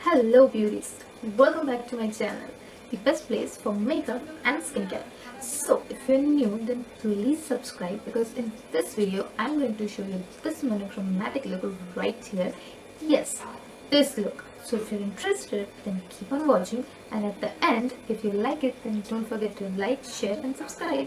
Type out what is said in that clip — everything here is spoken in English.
Hello beauties, welcome back to my channel, the best place for makeup and skincare. So if you're new then please subscribe because in this video I'm going to show you this monochromatic look right here. Yes, this look. So if you're interested then keep on watching, and at the end if you like it then don't forget to like, share and subscribe.